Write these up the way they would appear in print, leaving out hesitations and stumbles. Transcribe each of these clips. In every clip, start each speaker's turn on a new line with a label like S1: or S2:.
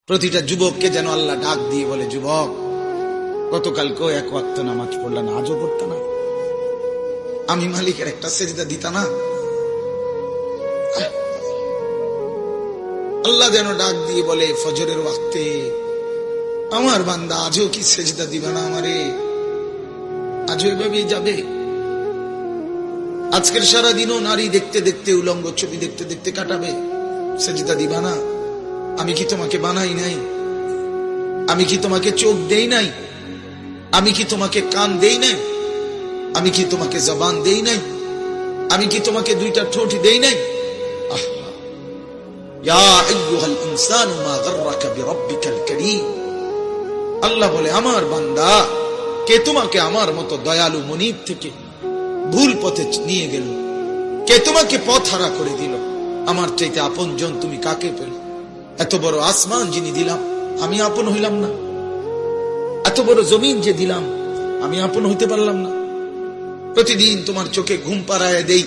S1: প্রতিটা যুবককে যেন আল্লাহ ডাক দিয়ে বলে, যুবক, গতকালকেও এক ওয়াক্ত নামাজ পড়লা না, আজও পড়তা না? আমি মালিকের একটা সেজদা দিতা না? আল্লাহ যেন ডাক দিয়ে বলে ফজরের ওয়াক্তে, আমার বান্দা আজও কি সেজদা দিবা না আমারে? আজও এভাবেই যাবে? আজকের সারাদিনও নারী দেখতে দেখতে, উলঙ্গ ছবি দেখতে দেখতে কাটাবে? সেজদা দিবা না? আমি কি তোমাকে বানাই নাই? আমি কি তোমাকে চোখ দেই নাই? আমি কি তোমাকে কান দেই নাই? আমি কি তোমাকে জবান দেই নাই? আমি কি তোমাকে দুইটা ঠোঁট দেই নাই? ইয়া আইয়ুহাল ইনসানু মা গাররাকা বিরাব্বিকাল কারীম। আল্লাহ বলে, আমার বান্দা, কে তোমাকে আমার মতো দয়ালু মনিব থেকে ভুল পথে নিয়ে গেল? কে তোমাকে পথ হারা করে দিল? আমার চাইতে আপনজন তুমি কাকে পেলে? এত বড় আসমান যিনি দিলাম, আমি আপন হইলাম না? এত বড় জমিন যে দিলাম, আমি আপন হইতে পারলাম না? প্রতিদিন তোমার চোখে ঘুম পাড়ায় দেই,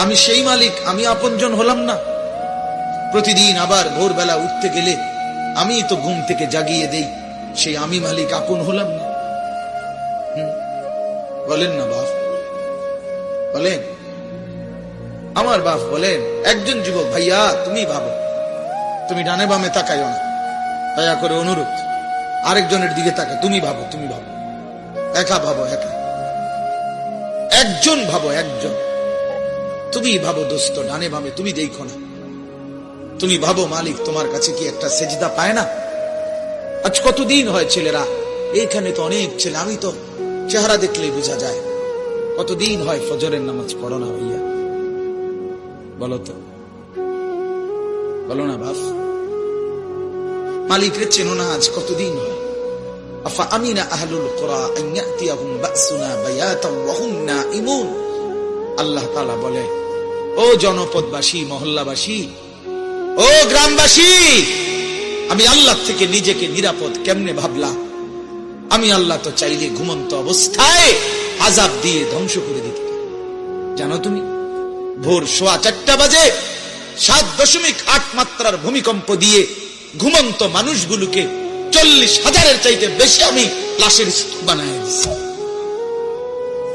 S1: আমি সেই মালিক, আমি আপনজন হলাম না? প্রতিদিন আবার ভোরবেলা উঠতে গেলে আমি তো ঘুম থেকে জাগিয়ে দেই, সেই আমি মালিক, আপন হলাম না? বলেন না বাপ, বলেন। আমার বাপ বলেন, একজন যুবক, ভাইয়া তুমি ভাবো, তুমি ডানে বামে তাকাইও না, দয়া করে অনুরোধ। আরেকজনের দিকে তাকা, তুমি ভাবো, তুমি ভাবো, একা ভাবো, একা, একজন ভাবো, একজন। তুমি ভাবো দোস্ত, ডানে বামে তুমি দেখো না, তুমি ভাবো মালিক তোমার কাছে কি একটা সেজদা পায় না? আজ কতদিন হয় ছেলেরা, এইখানে তো অনেক ছেলে, আমি তো চেহারা দেখলেই বোঝা যায়, কতদিন হয় ফজরের নামাজ পড়ো না ভাইয়া? বলো তো, বলো না বাপ। মালিকরে চেনো না, আজ কতদিন হয়? আফা আমিনা আহলুল কুরা আন ইয়াতিয়াহুম বাসুনা বায়াতাও ওয়া হুম নাঈমুন। আল্লাহ তাআলা বলে, ও জনপদবাসী, মহল্লাবাসী, ও গ্রামবাসী, আমি আল্লাহ থেকে নিজেকে নিরাপদ কেমনে ভাবলা? আমি আল্লাহ তো চাইলে ঘুমন্ত অবস্থায় আযাব দিয়ে ধ্বংস করে দিতে পারি। জানো তুমি, ভোর 4:15 বাজে 7.8 মাত্রার ভূমিকম্প দিয়ে ঘুমন্ত মানুষগুলোকে 40,000-এর চাইতে বেশি আমি লাশের স্তূপ বানায় দিচ্ছি।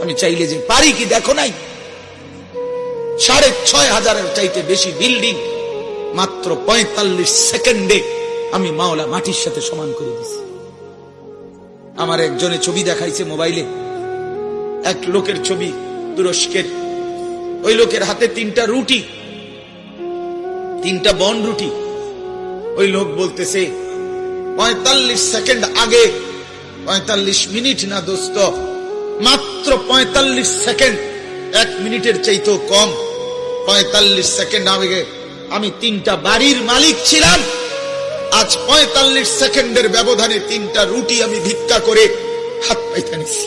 S1: আমি চাইলে যে পারি কি দেখো নাই? 6,500-এর চাইতে বেশি বিল্ডিং মাত্র 45 সেকেন্ডে আমি মাওলা মাটির সাথে সমান করে দিছি। আমার একজনে ছবি দেখাইছে মোবাইলে, এক লোকের ছবি, তুরস্কের। ওই লোকের হাতে 3টা রুটি, 3টা বন রুটি। ওই লোক বলতেছে 45 সেকেন্ড আগে, 45 মিনিট না দোস্ত, মাত্র 45 সেকেন্ড, 1 মিনিটের চাইতেও কম। 45 সেকেন্ড আগে আমি 3টা বাড়ির মালিক ছিলাম। আজ 45 সেকেন্ডের ব্যবধানে 3টা রুটি আমি ভিক্ষা করে হাত পাইতে নিছি।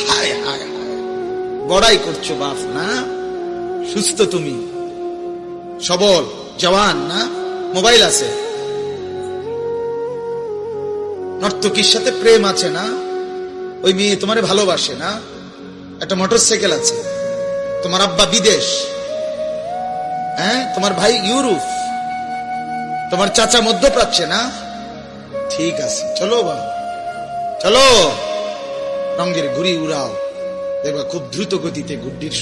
S1: হায় হায় হায়, বড়াই করছো বাপ না? সুস্থ তুমি, সবল, জওয়ান না? মোবাইল আছে, নর্তকীর সাথে প্রেম আছে না? ওই মেয়ে তোমারে ভালোবাসে না? একটা মোটরসাইকেল আছে, তোমার আব্বা বিদেশ, হ্যাঁ, তোমার ভাই ইউরোপ, তোমার চাচা মধ্যপ্রাচ্যে না? ঠিক আছে, চলো বাবা, চলো রঙের ঘুড়ি উড়াও, দেখবা খুব দ্রুত গতিতে গুড্ডির